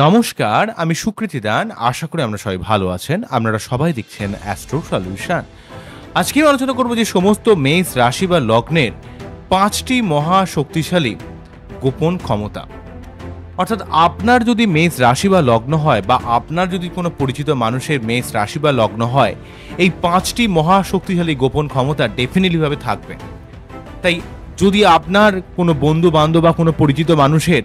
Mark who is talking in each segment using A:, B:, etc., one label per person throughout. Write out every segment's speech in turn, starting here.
A: নমস্কার, আমি সুকৃতি দান। আশা করি আমরা সবাই ভালো আছেন। আপনারা সবাই দেখছেন অ্যাস্ট্রো সলিউশন। আজকে আমি আলোচনা করব যে সমস্ত মেষ রাশি বা লগ্নের ৫টি মহা শক্তিশালী গোপন ক্ষমতা। অর্থাৎ আপনার যদি মেষ রাশি বা লগ্ন হয় বা আপনার যদি কোনো পরিচিত মানুষের মেষ রাশি বা লগ্ন হয়, এই ৫টি মহা শক্তিশালী গোপন ক্ষমতা ডেফিনেটলিভাবে থাকবে। তাই যদি আপনার কোনো বন্ধু বান্ধব বা কোনো পরিচিত মানুষের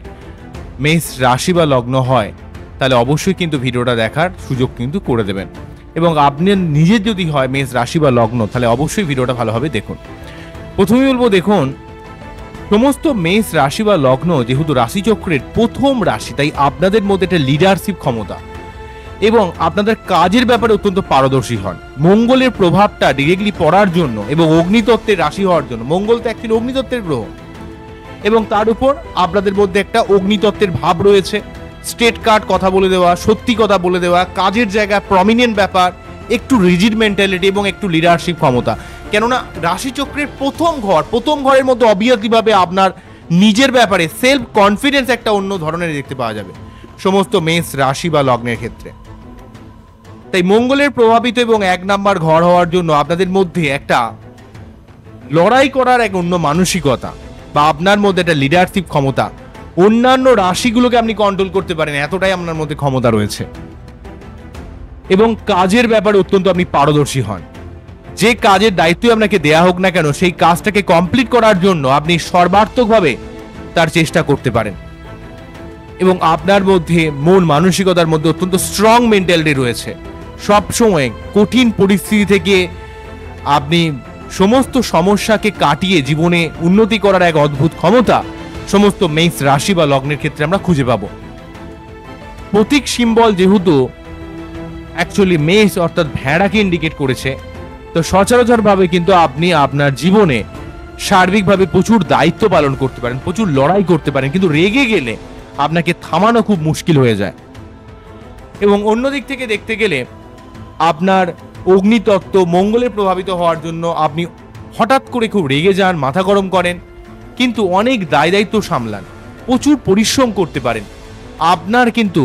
A: মেষ রাশি বা লগ্ন হয়, তাহলে অবশ্যই কিন্তু ভিডিওটা দেখার সুযোগ কিন্তু করে দেবেন। এবং আপনার নিজের যদি হয় মেষ রাশি বা লগ্ন, তাহলে অবশ্যই ভিডিওটা ভালোভাবে দেখুন। প্রথমেই বলবো, দেখুন, সমস্ত মেষ রাশি বা লগ্ন যেহেতু রাশিচক্রের প্রথম রাশি, তাই আপনাদের মধ্যে একটা লিডারশিপ ক্ষমতা এবং আপনাদের কাজের ব্যাপারে অত্যন্ত পারদর্শী হন। মঙ্গলের প্রভাবটা ডিরেক্টলি পড়ার জন্য এবং অগ্নিতত্ত্বের রাশি হওয়ার জন্য, মঙ্গল তো অ্যাকচুয়ালি অগ্নিতত্ত্বের গ্রহ, এবং তার উপর আপনাদের মধ্যে একটা অগ্নিতত্ত্বের ভাব রয়েছে। স্টেট কার্ড কথা বলে দেওয়া, সত্যি কথা বলে দেওয়া, কাজের জায়গা প্রমিনেন্ট ব্যাপার, একটু রিজিড মেন্টালিটি এবং একটু লিডারশিপ ক্ষমতা। কেননা রাশিচক্রের প্রথম ঘরের মধ্যে অবভিয়াসলিভাবে আপনার নিজের ব্যাপারে সেলফ কনফিডেন্স একটা অন্য ধরনের দেখতে পাওয়া যাবে সমস্ত মেষ রাশি বা লগ্নের ক্ষেত্রে। তাই মঙ্গলের প্রভাবিত এবং ১ নাম্বার ঘর হওয়ার জন্য আপনাদের মধ্যে একটা লড়াই করার এক অন্য মানসিকতা বা আপনার মধ্যে একটা লিডারশিপ ক্ষমতা, অন্যান্য রাশিগুলোকে আপনি কন্ট্রোল করতে পারেন, এতটাই আপনার মধ্যে ক্ষমতা রয়েছে। এবং কাজের ব্যাপারে অত্যন্ত আপনি পারদর্শী হন। যে কাজের দায়িত্ব আপনাকে দেয়া হোক না কেন, সেই কাজটাকে কমপ্লিট করার জন্য আপনি সর্বাত্মকভাবে তার চেষ্টা করতে পারেন। এবং আপনার মধ্যে মন মানসিকতার মধ্যে অত্যন্ত স্ট্রং মেন্টালিটি রয়েছে। সবসময় কঠিন পরিস্থিতি থেকে আপনি সমস্ত সমস্যাকে কাটিয়ে জীবনে উন্নতি করার এক অদ্ভুত ক্ষমতা সমস্ত মেষ রাশি বা লগ্নের ক্ষেত্রে আমরা খুঁজে পাব। প্রতীক সিম্বল যেহেতু অ্যাকচুয়ালি মেষ অর্থাৎ ভেড়াকে ইন্ডিকেট করেছে, তো সচরাচরভাবে কিন্তু আপনি আপনার জীবনে সার্বিকভাবে প্রচুর দায়িত্ব পালন করতে পারেন, প্রচুর লড়াই করতে পারেন, কিন্তু রেগে গেলে আপনাকে থামানো খুব মুশকিল হয়ে যায়। এবং অন্যদিক থেকে দেখতে গেলে আপনার অগ্নিতত্ত্ব মঙ্গলে প্রভাবিত হওয়ার জন্য আপনি হঠাৎ করে খুব রেগে যান, মাথা গরম করেন, কিন্তু অনেক দায়িত্ব সামলান, প্রচুর পরিশ্রম করতে পারেন। আপনার কিন্তু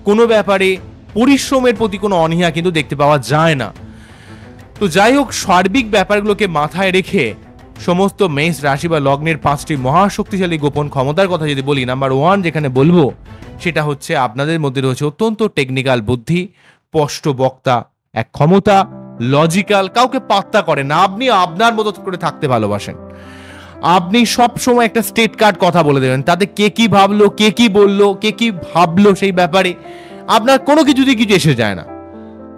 A: কোনো ব্যাপারে পরিশ্রমের প্রতি কোনো অনীহা কিন্তু দেখতে পাওয়া যায় না। তো যাই হোক, সার্বিক ব্যাপারগুলোকে মাথায় রেখে সমস্ত মেষ রাশি বা লগ্নের ৫টি মহাশক্তিশালী গোপন ক্ষমতার কথা যদি বলি, নাম্বার 1 যেখানে বলবো সেটা হচ্ছে আপনাদের মধ্যে রয়েছে অত্যন্ত টেকনিক্যাল বুদ্ধি, স্পষ্ট বক্তা এক ক্ষমতা, লজিক্যাল, কাউকে পাত্তা করে না, আপনি আপনার মতো করে থাকতে ভালোবাসেন। আপনি সব সময় একটা স্টেট কার্ড কথা বলে দেবেন, তাতে কে কি ভাবলো, কে কি বললো, কে কি ভাবলো সেই ব্যাপারে আপনার কোনো কিছুতে কিছু এসে যায় না।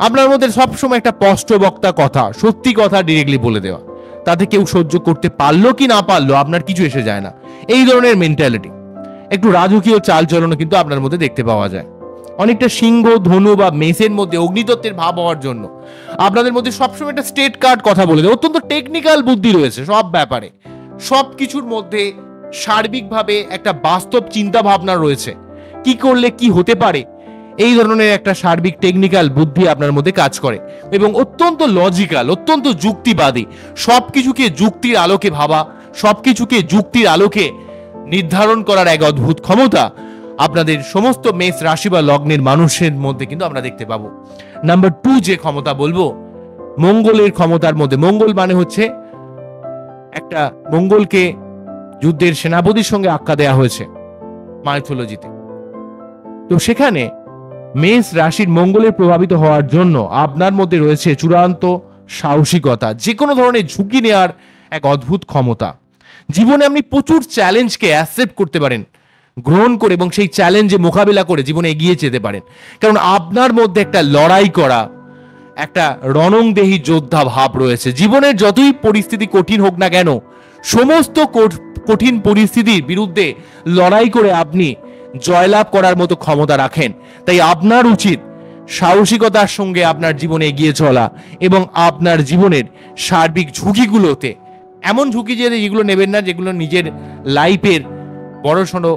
A: আপনার মধ্যে সবসময় একটা স্পষ্ট বক্তা কথা, সত্যি কথা ডিরেক্টলি বলে দেওয়া, তাতে কেউ সহ্য করতে পারলো কি না পারলো আপনার কিছু এসে যায় না। এই ধরনের মেন্টালিটি, একটু রাজকীয় চালচলনও কিন্তু আপনার মধ্যে দেখতে পাওয়া যায়। অনেকটা সিংহ, ধনু বা মেষের মধ্যে অগ্নিতত্ত্বের ভাব হওয়ার জন্য আপনাদের মধ্যে সবসময় একটা স্টেট কার্ড কথা বলে দেয়। অত্যন্ত টেকনিক্যাল বুদ্ধি রয়েছে সব ব্যাপারে, সব কিছুর মধ্যে সার্বিকভাবে একটা বাস্তব চিন্তা ভাবনা রয়েছে, কি করলে কি হতে পারে, এই ধরনের একটা সার্বিক টেকনিক্যাল বুদ্ধি আপনার মধ্যে কাজ করে। এবং অত্যন্ত লজিক্যাল, অত্যন্ত যুক্তিবাদী, সবকিছুকে যুক্তির আলোকে ভাবা, সবকিছুকে যুক্তির আলোকে নির্ধারণ করার এক অদ্ভুত ক্ষমতা আপনাদের সমস্ত মেষ রাশি বা লগ্নের মানুষের মধ্যে কিন্তু আমরা দেখতে পাবো। নাম্বার 2 যে ক্ষমতা বলবো, মঙ্গলের ক্ষমতার মধ্যে, মঙ্গল মানে হচ্ছে একটা, মঙ্গলকে যুদ্ধের সেনাপতির সঙ্গে আখ্যা দেয়া হয়েছে মাইথোলজিতে। তো সেখানে মেষ রাশির মঙ্গলের প্রভাবিত হওয়ার জন্য আপনার মধ্যে রয়েছে চূড়ান্ত সাহসিকতা, যে কোনো ধরনের ঝুঁকি নেওয়ার এক অদ্ভুত ক্ষমতা। জীবনে আপনি প্রচুর চ্যালেঞ্জকে অ্যাকসেপ্ট করতে পারেন, গ্রহণ করে, এবং সেই চ্যালেঞ্জে মোকাবিলা করে জীবনে এগিয়ে যেতে পারেন। কারণ আপনার মধ্যে একটা লড়াই করা, একটা রণংদেহী যোদ্ধা ভাব রয়েছে। জীবনের যতই পরিস্থিতি কঠিন হোক না কেন, সমস্ত কঠিন পরিস্থিতির বিরুদ্ধে লড়াই করে আপনি জয়লাভ করার মতো ক্ষমতা রাখেন। তাই আপনার উচিত সাহসিকতার সঙ্গে আপনার জীবনে এগিয়ে চলা এবং আপনার জীবনের সার্বিক ঝুঁকিগুলোতে, এমন ঝুঁকি যেগুলো নেবেন না যেগুলো নিজের লাইফের বড়সড়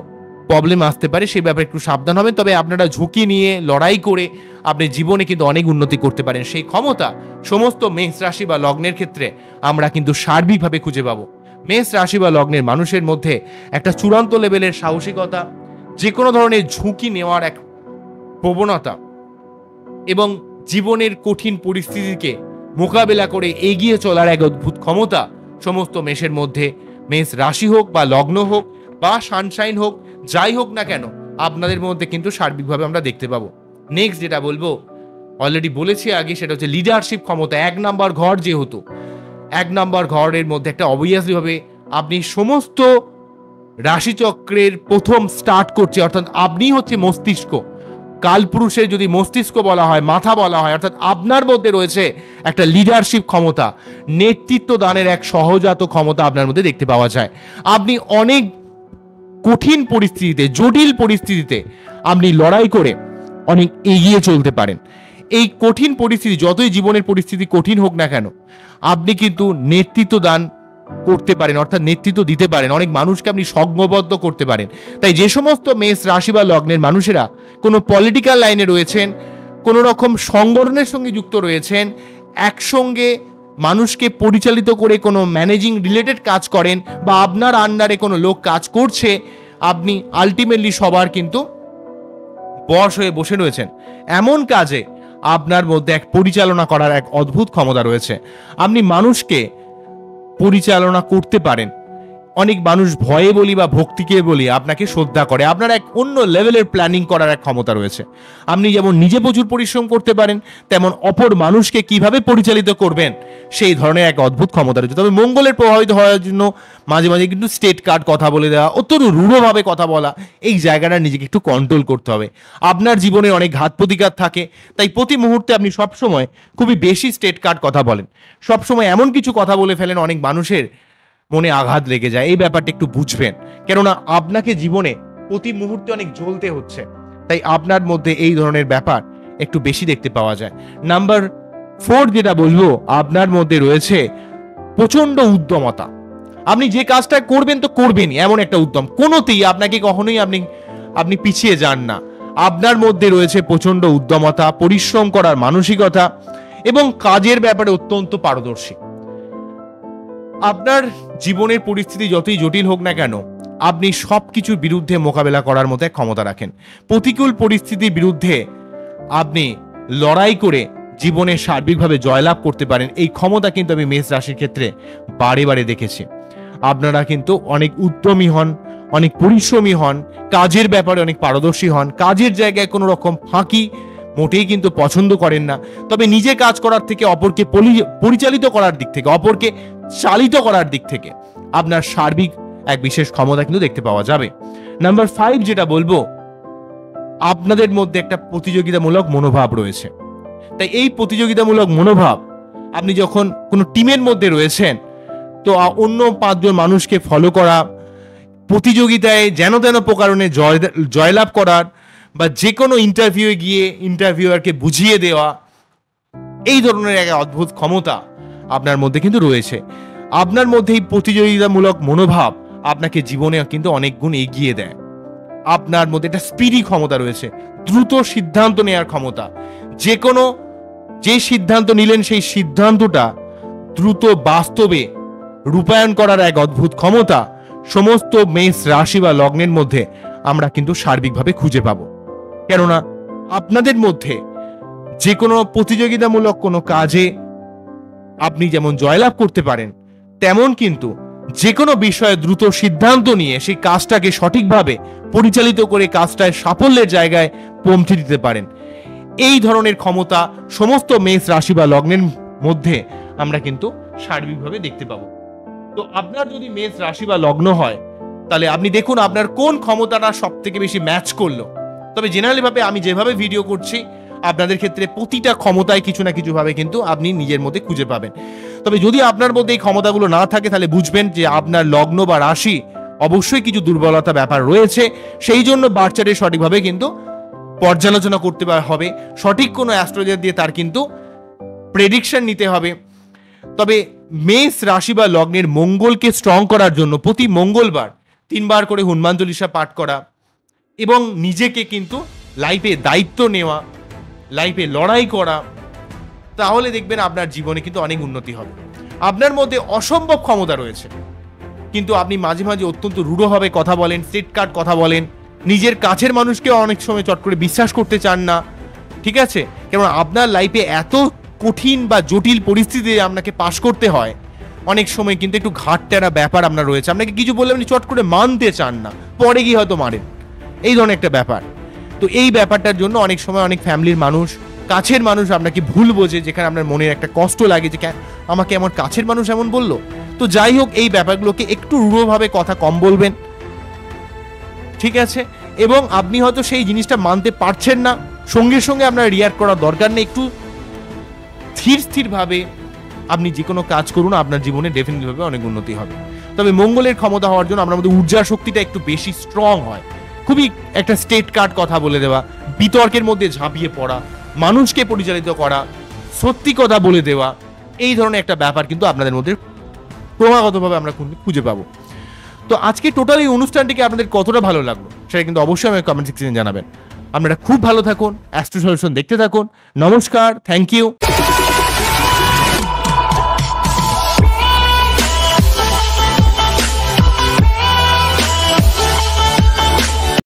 A: প্রবলেম আসতে পারে, সেই ব্যাপারে একটু সাবধান হবেন। তবে আপনারা ঝুঁকি নিয়ে লড়াই করে আপনি জীবনে কিন্তু অনেক উন্নতি করতে পারেন। সেই ক্ষমতা সমস্ত মেষ রাশি বা লগ্নের ক্ষেত্রে আমরা কিন্তু সার্বিকভাবে খুঁজে পাবো। মেষ রাশি বা লগ্নের মানুষের মধ্যে একটা চূড়ান্ত লেভেলের সাহসিকতা, যে কোনো ধরনের ঝুঁকি নেওয়ার এক প্রবণতা এবং জীবনের কঠিন পরিস্থিতিকে মোকাবেলা করে এগিয়ে চলার এক অদ্ভুত ক্ষমতা সমস্ত মেষের মধ্যে, মেষ রাশি হোক বা লগ্ন হোক বা সানশাইন হোক, যাই হোক না কেন, আপনাদের মধ্যে কিন্তু সার্বিকভাবে আমরা দেখতে পাবো। নেক্সট যেটা বলবো, অলরেডি বলেছি আগে, সেটা হচ্ছে লিডারশিপ ক্ষমতা। 1 নাম্বার ঘর যেহেতু, 1 নাম্বার ঘরের মধ্যে একটা অবভিয়াসলি ভাবে আপনি সমস্ত রাশিচক্রের প্রথম স্টার্ট করছে, অর্থাৎ আপনি হচ্ছে মস্তিষ্ক। কালপুরুষের যদি মস্তিষ্ক বলা হয়, মাথা বলা হয়, অর্থাৎ আপনার মধ্যে রয়েছে একটা লিডারশিপ ক্ষমতা, নেতৃত্ব দানের এক সহজাত ক্ষমতা আপনার মধ্যে দেখতে পাওয়া যায়। আপনি অনেক কঠিন পরিস্থিতিতে, জটিল পরিস্থিতিতে আপনি লড়াই করে অনেক এগিয়ে চলতে পারেন। এই কঠিন পরিস্থিতি, যতই জীবনের পরিস্থিতি কঠিন হোক না কেন, আপনি কিন্তু নেতৃত্ব দান করতে পারেন, অর্থাৎ নেতৃত্ব দিতে পারেন, অনেক মানুষকে আপনি সংঘবদ্ধ করতে পারেন। তাই যে সমস্ত মেষ রাশি বা লগ্নের মানুষেরা কোনো পলিটিক্যাল লাইনে রয়েছেন, কোনো রকম সংগঠনের সঙ্গে যুক্ত রয়েছেন, একসঙ্গে মানুষকে পরিচালিত করে কোনো ম্যানেজিং রিলেটেড কাজ করেন, বা আপনার আন্ডারে কোনো লোক কাজ করছে, আপনি আলটিমেটলি সবার কিন্তু বশ হয়ে বসে রয়েছেন, এমন কাজে আপনার মধ্যে এক পরিচালনা করার এক অদ্ভুত ক্ষমতা রয়েছে। আপনি মানুষকে পরিচালনা করতে পারেন। অনেক মানুষ ভয়ে বলি বা ভক্তিকে বলি আপনাকে শ্রদ্ধা করে। আপনার এক অন্য লেভেলের প্ল্যানিং করার এক ক্ষমতা রয়েছে। আপনি যেমন নিজে প্রচুর পরিশ্রম করতে পারেন, তেমন অপর মানুষকে কিভাবে পরিচালিত করবেন সেই ধরনের এক অদ্ভুত ক্ষমতা রয়েছে। তবে মঙ্গলের প্রভাবিত হওয়ার জন্য মাঝে মাঝে কিন্তু স্টেট কার্ড কথা বলে দেওয়া, অত্যন্ত রূঢ়ভাবে কথা বলা, এই জায়গাটা নিজেকে একটু কন্ট্রোল করতে হবে। আপনার জীবনে অনেক ঘাত প্রতিঘাত থাকে, তাই প্রতি মুহূর্তে আপনি সবসময় খুবই বেশি স্টেট কার্ড কথা বলেন, সবসময় এমন কিছু কথা বলে ফেলেন অনেক মানুষের মনে আঘাত লেগে যায়। এই ব্যাপারটা একটু বুঝবেন, কেননা আপনাকে জীবনে প্রতি মুহূর্তে অনেক জ্বলতে হচ্ছে, তাই আপনার মধ্যে এই ধরনের ব্যাপার একটু বেশি দেখতে পাওয়া যায়। নাম্বার 4 যেটা বলবো, আপনার মধ্যে রয়েছে প্রচন্ড উদ্যমতা। আপনি যে কাজটা করবেন তো করবেনই, এমন একটা উদ্যম, কোনোতেই আপনাকে কখনোই আপনি পিছিয়ে যান না। আপনার মধ্যে রয়েছে প্রচন্ড উদ্যমতা, পরিশ্রম করার মানসিকতা এবং কাজের ব্যাপারে অত্যন্ত পারদর্শী। আপনার জীবনের পরিস্থিতি যতই জটিল হোক না কেন, আপনি সবকিছুর বিরুদ্ধে মোকাবেলা করার মতো এক ক্ষমতা রাখেন। প্রতিকূল পরিস্থিতির বিরুদ্ধে আপনি লড়াই করে জীবনে সার্বিকভাবে জয়লাভ করতে পারেন। এই ক্ষমতা কিন্তু আমি মেষ রাশির ক্ষেত্রে বারে বারে দেখেছি। আপনারা কিন্তু অনেক উদ্যমী হন, অনেক পরিশ্রমী হন, কাজের ব্যাপারে অনেক পারদর্শী হন, কাজের জায়গায় কোনো রকম ফাঁকি মোটেই কিন্তু পছন্দ করেন না। তবে নিজে কাজ করার থেকে অপরকে পরিচালিত করার দিক থেকে, অপরকে চালিত করার দিক থেকে আপনার সার্বিক এক বিশেষ ক্ষমতা কিন্তু দেখতে পাওয়া যাবে। নাম্বার 5 যেটা বলবো, আপনাদের মধ্যে একটা প্রতিযোগিতামূলক মনোভাব রয়েছে। তাই এই প্রতিযোগিতামূলক মনোভাব, আপনি যখন কোনো টিমের মধ্যে রয়েছেন, তো অন্য 5 জন মানুষকে ফলো করা, প্রতিযোগিতায় যেন তেন প্রকারণে জয়লাভ করার, বা যে কোনো ইন্টারভিউয়ে গিয়ে ইন্টারভিউয়ারকে বুঝিয়ে দেওয়া, এই ধরনের এক অদ্ভুত ক্ষমতা আপনার মধ্যে কিন্তু রয়েছে। আপনার মধ্যে এই প্রতিযোগিতামূলক মনোভাব আপনাকে জীবনে কিন্তু অনেক গুণ এগিয়ে দেয়। আপনার মধ্যে একটা স্পিডি ক্ষমতা রয়েছে, দ্রুত সিদ্ধান্ত নেওয়ার ক্ষমতা। যে সিদ্ধান্ত নিলেন সেই সিদ্ধান্তটা দ্রুত বাস্তবে রূপায়ণ করার এক অদ্ভুত ক্ষমতা সমস্ত মেষ রাশি বা লগ্নের মধ্যে আমরা কিন্তু সার্বিকভাবে খুঁজে পাবো। কেননা আপনাদের মধ্যে যে কোনো প্রতিযোগিতামূলক কোনো কাজে আপনি যেমন জয়লাভ করতে পারেন, তেমন কিন্তু যে কোনো বিষয়ে দ্রুত সিদ্ধান্ত নিয়ে সেই কাজটাকে সঠিকভাবে পরিচালিত করে কাজটায় সাফল্যের জায়গায় পৌঁছে দিতে পারেন। এই ধরনের ক্ষমতা সমস্ত মেষ রাশি বা লগ্নের মধ্যে আমরা কিন্তু সার্বিকভাবে দেখতে পাবো। তো আপনার যদি মেষ রাশি বা লগ্ন হয়, তাহলে আপনি দেখুন আপনার কোন ক্ষমতাটা সব থেকে বেশি ম্যাচ করলো। তবে জেনারেলি ভাবে আমি যেভাবে ভিডিও করছি, আপনাদের ক্ষেত্রে প্রতিটা ক্ষমতায় কিছু না কিছু ভাবে কিন্তু আপনি নিজের মধ্যে খুঁজে পাবেন। তবে যদি আপনার মধ্যে এই ক্ষমতাগুলো না থাকে, তাহলে বুঝবেন যে আপনার লগ্ন বা রাশি অবশ্যই কিছু দুর্বলতা ব্যাপার রয়েছে। সেই জন্য বার্চারে সঠিকভাবে কিন্তু পর্যালোচনা করতে হবে, সঠিক কোনো অ্যাস্ট্রোলজার দিয়ে তার কিন্তু প্রেডিকশন নিতে হবে। তবে মেষ রাশি বা লগ্নের মঙ্গলকে স্ট্রং করার জন্য প্রতি মঙ্গলবার 3 বার করে হনুমান চল্লিশা পাঠ করা এবং নিজেকে কিন্তু লাইফে দায়িত্ব নেওয়া, লাইফে লড়াই করা, তাহলে দেখবেন আপনার জীবনে কিন্তু অনেক উন্নতি হবে। আপনার মধ্যে অসম্ভব ক্ষমতা রয়েছে, কিন্তু আপনি মাঝে মাঝে অত্যন্ত রূঢ়ভাবে কথা বলেন, স্টেট কার্ড কথা বলেন, নিজের কাছের মানুষকে অনেক সময় চট করে বিশ্বাস করতে চান না, ঠিক আছে? কারণ আপনার লাইফে এত কঠিন বা জটিল পরিস্থিতি আপনাকে পাশ করতে হয়, অনেক সময় কিন্তু একটু ঘাটতেরা ব্যাপার আপনার রয়েছে। আপনাকে কিছু বললে আপনি চট করে মানতে চান না, পরে গিয়ে হয়তো মারেন, এই ধরনের একটা ব্যাপার। তো এই ব্যাপারটার জন্য অনেক সময় অনেক ফ্যামিলির মানুষ, কাছের মানুষ আপনাকে ভুল বোঝে, যেখানে আপনার মনের একটা কষ্ট লাগে যে আমাকে আমার কাছের মানুষ এমন বললো। তো যাই হোক, এই ব্যাপারগুলোকে একটু রূঢ়ভাবে কথা কম বলবেন, ঠিক আছে? এবং আপনি হয়তো সেই জিনিসটা মানতে পারছেন না, সঙ্গে সঙ্গে আপনার রিয়াক্ট করার দরকার নেই। একটু স্থিরভাবে আপনি যে কোনো কাজ করুন, আপনার জীবনে ডেফিনেটলিভাবে অনেক উন্নতি হবে। তবে মঙ্গলের ক্ষমতা হওয়ার জন্য আপনার মধ্যে ঊর্জা শক্তিটা একটু বেশি স্ট্রং হয়। খুবই একটা স্টেট কার্ড কথা বলে দেওয়া, বিতর্কের মধ্যে ঝাঁপিয়ে পড়া, মানুষকে পরিচালিত করা, সত্যি কথা বলে দেওয়া, এই ধরনের একটা ব্যাপার কিন্তু আপনাদের মধ্যে ক্রমাগতভাবে আমরা খুঁজে পাবো। তো আজকে টোটাল এই অনুষ্ঠানটিকে আপনাদের কতটা ভালো লাগলো সেটা কিন্তু অবশ্যই আমাকে কমেন্ট সেকশনে জানাবেন। আপনারা খুব ভালো থাকুন, অ্যাস্ট্রো সলিউশন দেখতে থাকুন। নমস্কার, থ্যাংক ইউ।